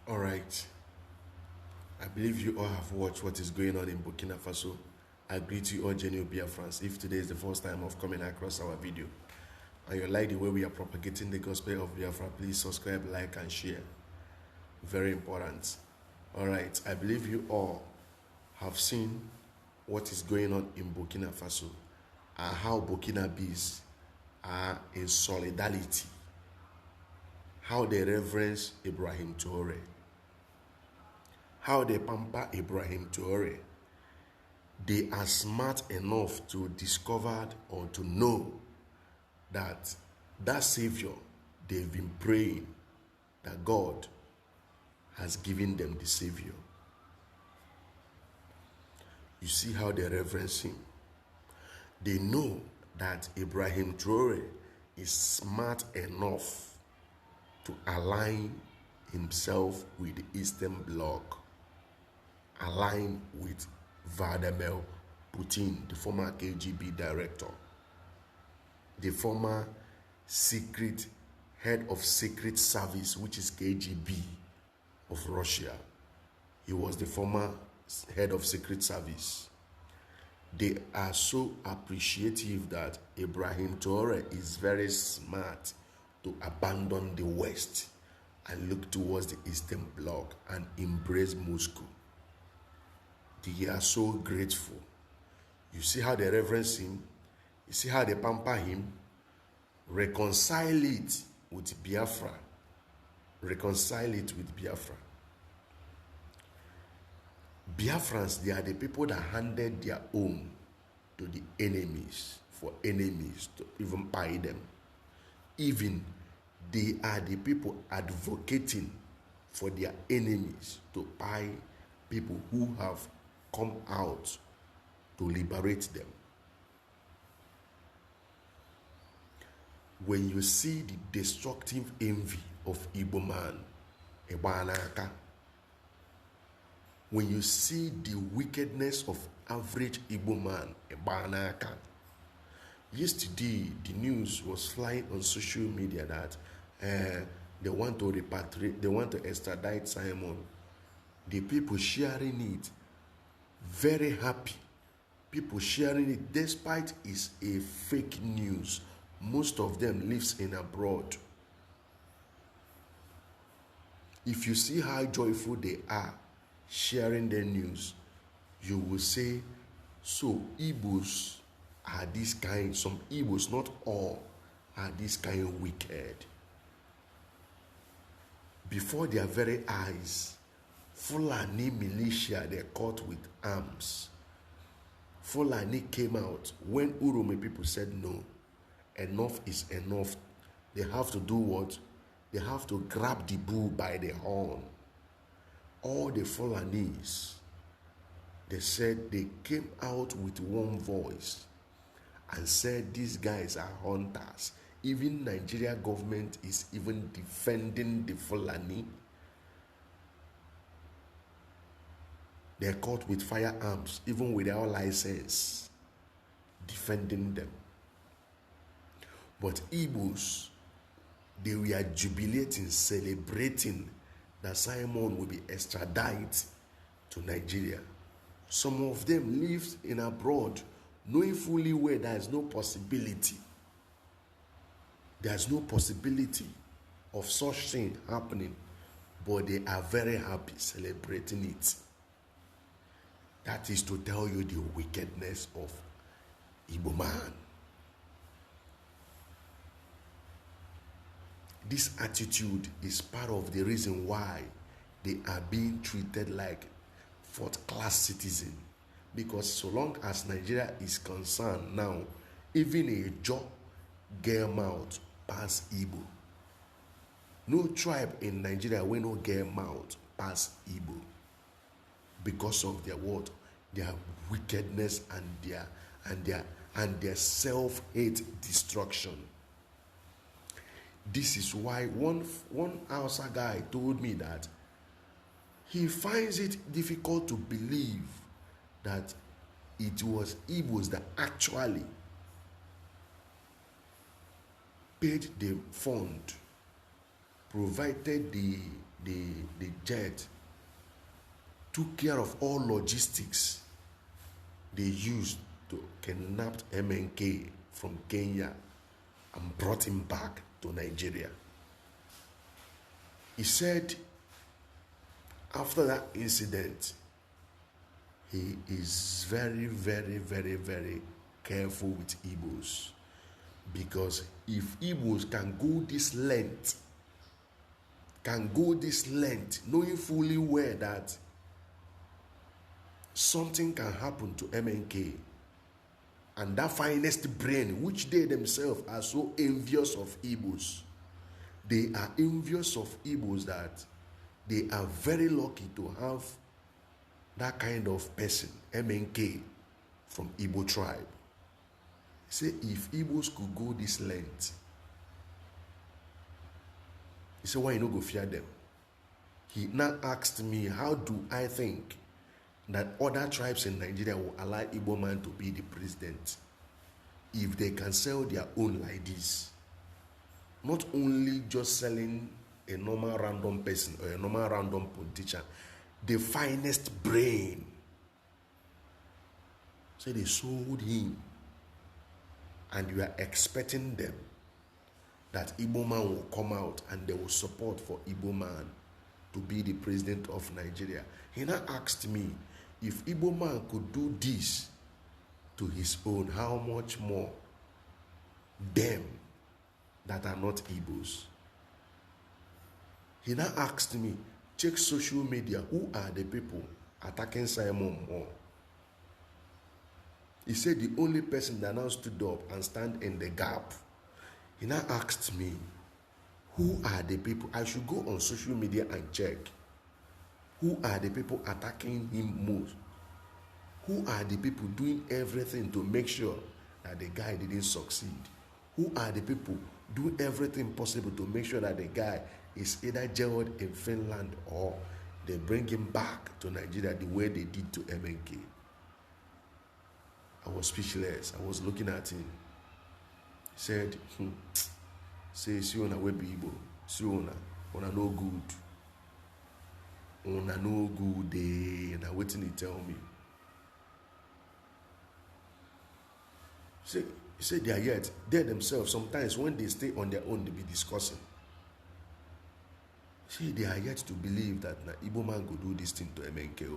All right. I believe you all have watched what is going on in Burkina Faso. I greet you all, genuine Biafrans. If today is the first time of coming across our video and you like the way we are propagating the gospel of Biafra, please subscribe, like, and share. Very important. All right. I believe you all have seen what is going on in Burkina Faso and how Burkinabés are in solidarity, how they reverence Ibrahim Traoré, how they pamper Ibrahim Traoré. They are smart enough to discover or to know that that Savior they've been praying, that God has given them the Savior. You see how they reverence him. They know that Ibrahim Traoré is smart enough to align himself with the Eastern Bloc, align with Vladimir Putin, the former KGB director, the former secret head of secret service, which is KGB of Russia. He was the former head of secret service. They are so appreciative that Ibrahim Traoré is very smart to abandon the West and look towards the Eastern Bloc and embrace Moscow. They are so grateful. You see how they reverence him. You see how they pamper him. Reconcile it with Biafra. Reconcile it with Biafra. Biafrans, they are the people that handed their own to the enemies, for enemies to even buy them. Even they are the people advocating for their enemies to buy people who have come out to liberate them. When you see the destructive envy of Igbo man, MNK, when you see the wickedness of average Igbo man, MNK, yesterday the news was flying on social media that they want to repatriate, they want to extradite Simon. The people sharing it, very happy. People sharing it despite it's a fake news. Most of them lives in abroad. If you see how joyful they are sharing their news, you will say, so Igbos are this kind, some Igbos, not all, are this kind of wicked. Before their very eyes, Fulani militia, they caught with arms. Fulani came out when Urume people said no, enough is enough. They have to do what? They have to grab the bull by the horn. All the Fulanis, they said, they came out with one voice and said these guys are hunters. Even Nigeria government is even defending the Fulani. They're caught with firearms, even without license, defending them. But Igbos, they were jubilating, celebrating that Simon will be extradited to Nigeria. Some of them lived in abroad, knowing fully well there is no possibility. There's no possibility of such thing happening, but they are very happy celebrating it. That is to tell you the wickedness of Igbo man. This attitude is part of the reason why they are being treated like fourth-class citizens. Because so long as Nigeria is concerned now, even a jaw get mouth pass Igbo. No tribe in Nigeria will not get mouth pass Igbo. Because of their what? Their wickedness and their self-hate destruction. This is why one Hausa guy told me that he finds it difficult to believe that it was Igbos that actually paid the fund, provided the jet, took care of all logistics they used to kidnap MNK from Kenya and brought him back to Nigeria. He said after that incident, he is very, very, very, very careful with Igbos, because if Igbos can go this length, knowing fully well that something can happen to MNK, and that finest brain, which they themselves are so envious of Igbos, they are envious of Igbos that they are very lucky to have that kind of person, MNK, from Igbo tribe. Say, if Igbos could go this length, he said, why you no go fear them? He now asked me, how do I think that other tribes in Nigeria will allow Igbo man to be the president if they can sell their own like this? Not only just selling a normal random person or a normal random politician, the finest brain. So they sold him, and you are expecting them that Igbo man will come out and they will support for Igbo man to be the president of Nigeria. He now asked me, if Igbo man could do this to his own, how much more them that are not Igbos? He now asked me, check social media, who are the people attacking Simon more? He said the only person that now stood up and stand in the gap. He now asked me, who are the people? I should go on social media and check. Who are the people attacking him most? Who are the people doing everything to make sure that the guy didn't succeed? Who are the people doing everything possible to make sure that the guy is either jailed in Finland or they bring him back to Nigeria the way they did to MNK? I was speechless. I was looking at him. He said, say, see una we be Igbo. See una no good. Una no good day. And I waiting to tell me. He said they are yet, they themselves, sometimes when they stay on their own, they be discussing. See, they are yet to believe that na Igbo man go do this thing to MNK.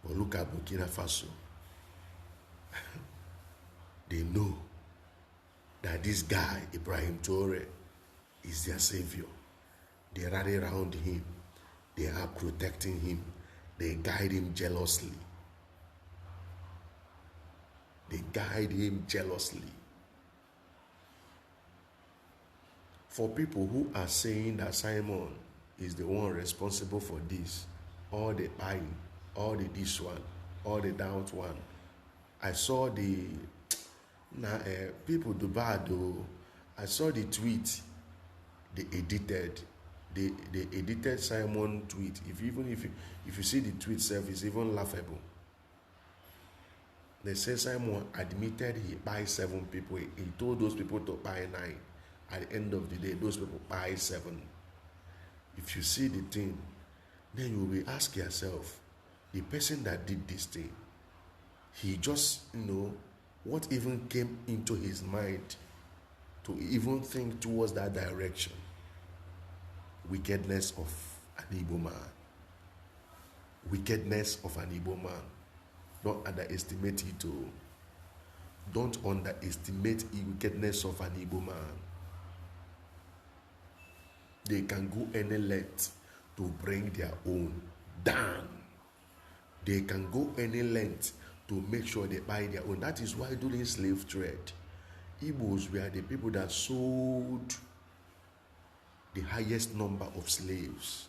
But look at Burkina Faso. They know that this guy, Ibrahim Traoré, is their savior. They rally around him. They are protecting him. They guide him jealously. They guide him jealously. For people who are saying that Simon is the one responsible for this, all the buying, all the this one, all the that one, I saw the people do bad though. I saw the tweet they edited. They edited Simon tweet. If you see the tweet itself, it's even laughable. They say Simon admitted he buy 7 people. He told those people to buy 9. At the end of the day, those people buy 7. If you see the thing, then you will ask yourself, the person that did this thing, he just, what even came into his mind to even think towards that direction? Wickedness of an Igbo man. Wickedness of an Igbo man. Don't underestimate it. Don't underestimate the wickedness of an Igbo man. They can go any length to bring their own down. They can go any length to make sure they buy their own. That is why during slave trade, Igbos were the people that sold the highest number of slaves.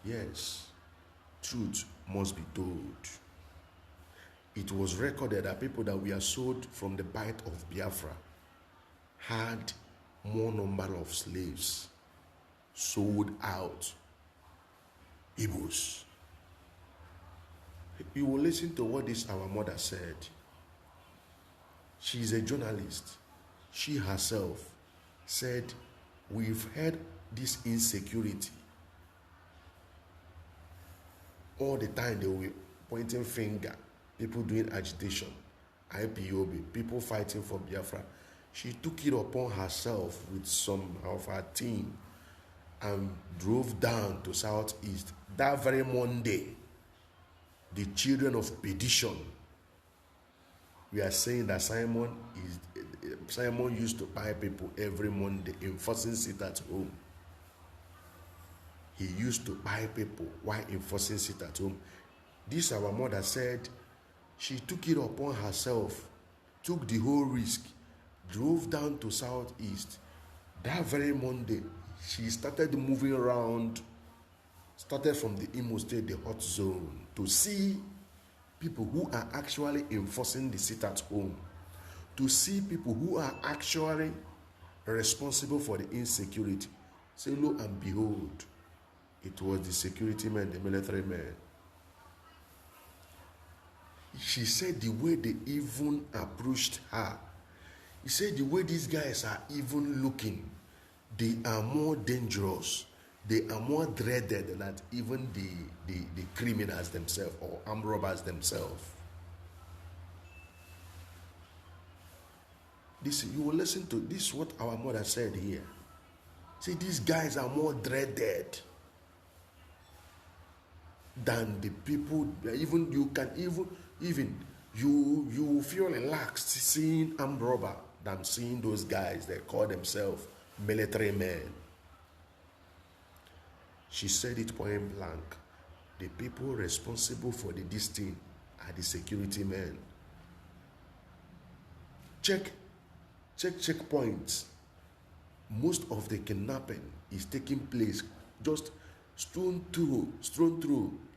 Yes, truth must be told. It was recorded that people that were sold from the Bight of Biafra had more number of slaves sold out. Igbos. You will listen to what this our mother said. She is a journalist. She herself said we've had this insecurity. All the time they were pointing finger, people doing agitation, IPOB, people fighting for Biafra. She took it upon herself with some of her team and drove down to Southeast. That very Monday, the children of perdition, we are saying that Simon used to buy people every Monday, enforcing sit at home. He used to buy people while enforcing sit at home. This our mother said she took it upon herself, took the whole risk, drove down to Southeast. That very Monday, she started moving around, started from the Imo State, the hot zone, to see people who are actually enforcing the sit at home, to see people who are actually responsible for the insecurity. Say, lo and behold, it was the security men, the military men. She said the way they even approached her, he said the way these guys are even looking, they are more dangerous, they are more dreaded than even the criminals themselves or armed robbers themselves. This, you will listen to this, what our mother said here. See, these guys are more dreaded than the people. Even you can even you feel relaxed seeing armed robber than seeing those guys that call themselves military men. She said it point blank. The people responsible for this thing are the security men. Checkpoints. Most of the kidnapping is taking place just strewn through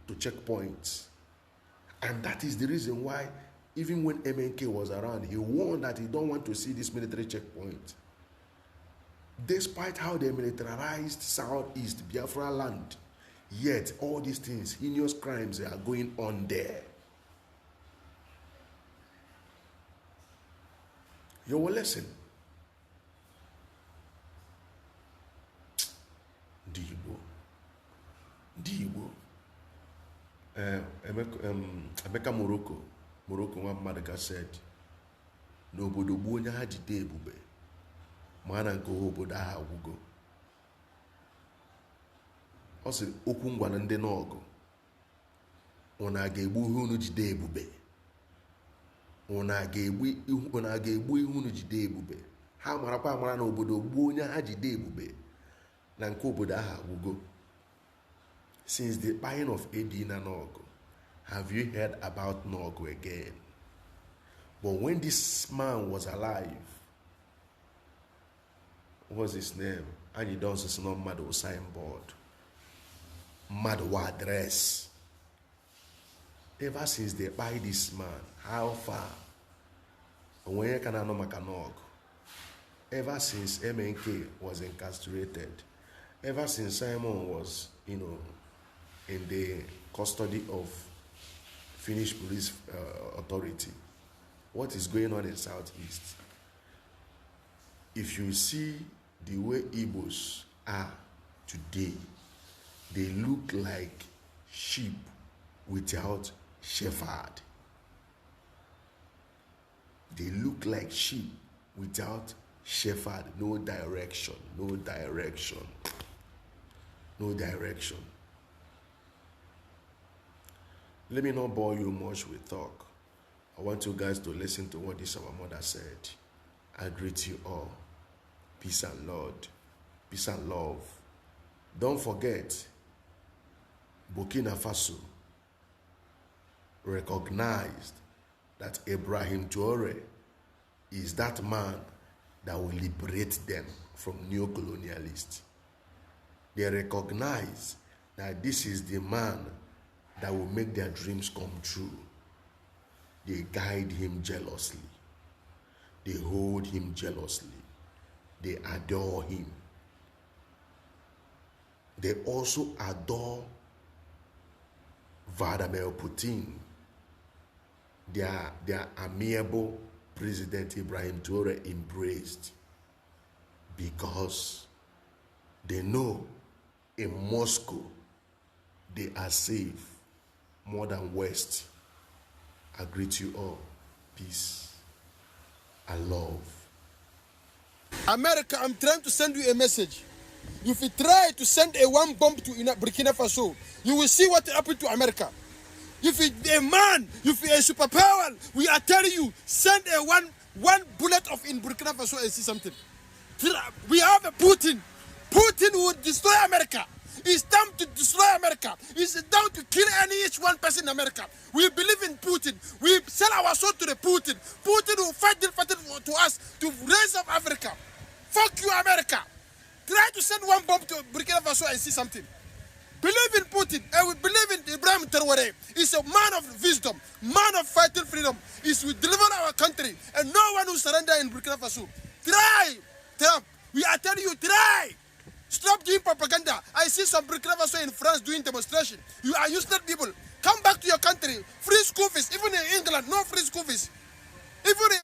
to checkpoints. And that is the reason why, even when MNK was around, he warned that he don't want to see this military checkpoint. Despite how they militarized Southeast Biafra land, yet all these things, heinous crimes, are going on there. You will listen. Igbo. Emeka Morocco nwa mmadụ said, n'obodo gbuo onye ha jide ebube, ma na nke obodo ahụ agwụgo. Ọ sị okwu ngwana ndị n'ọgụ, unu ga-egbu ihe unu jide ebube, unu ga-egbu ihe unu jide ebube. Ha marakwa amara na obodo gbuo onye ha jide ebube na nke obodo ahụ agwụgo. Since the buying of Edina Nogo, have you heard about Nogo again? But when this man was alive, what was his name? And he does not Mado signboard, Mado address. Ever since they buy this man, how far? When you can know Nogo? Ever since MNK was incarcerated, ever since Simon was, in the custody of Finnish police authority, what is going on in Southeast? If you see the way Igbos are today, they look like sheep without shepherd. They look like sheep without shepherd. No direction, no direction, no direction. Let me not bore you much with talk. I want you guys to listen to what this our mother said. I greet you all. Peace and Lord. Peace and love. Don't forget, Burkina Faso recognized that Ibrahim Traoré is that man that will liberate them from neo-colonialists. They recognize that this is the man that will make their dreams come true. They guide him jealously. They hold him jealously. They adore him. They also adore Vladimir Putin, their amiable President Ibrahim Traoré embraced, because They know in Moscow they are safe more than West. I greet you all. Peace and love. America, I'm trying to send you a message. If you try to send a one bomb to Burkina Faso, you will see what happened to America. If you're a man, if you're a superpower, we are telling you, send a one bullet of in Burkina Faso and see something. We have a Putin. Putin will destroy America. It's time to destroy America. It's time to kill each one person in America. We believe in Putin. We sell our soul to the Putin. Putin will fight to us to raise up Africa. Fuck you, America. Try to send one bomb to Burkina Faso and see something. Believe in Putin, and we believe in Ibrahim Traoré. He's a man of wisdom, man of fighting freedom. He will deliver our country, and no one will surrender in Burkina Faso. Try, Trump. We are telling you, try. Stop doing propaganda. I see some Burkina Faso in France doing demonstration. You are useless people. Come back to your country. Free school fees, even in England, no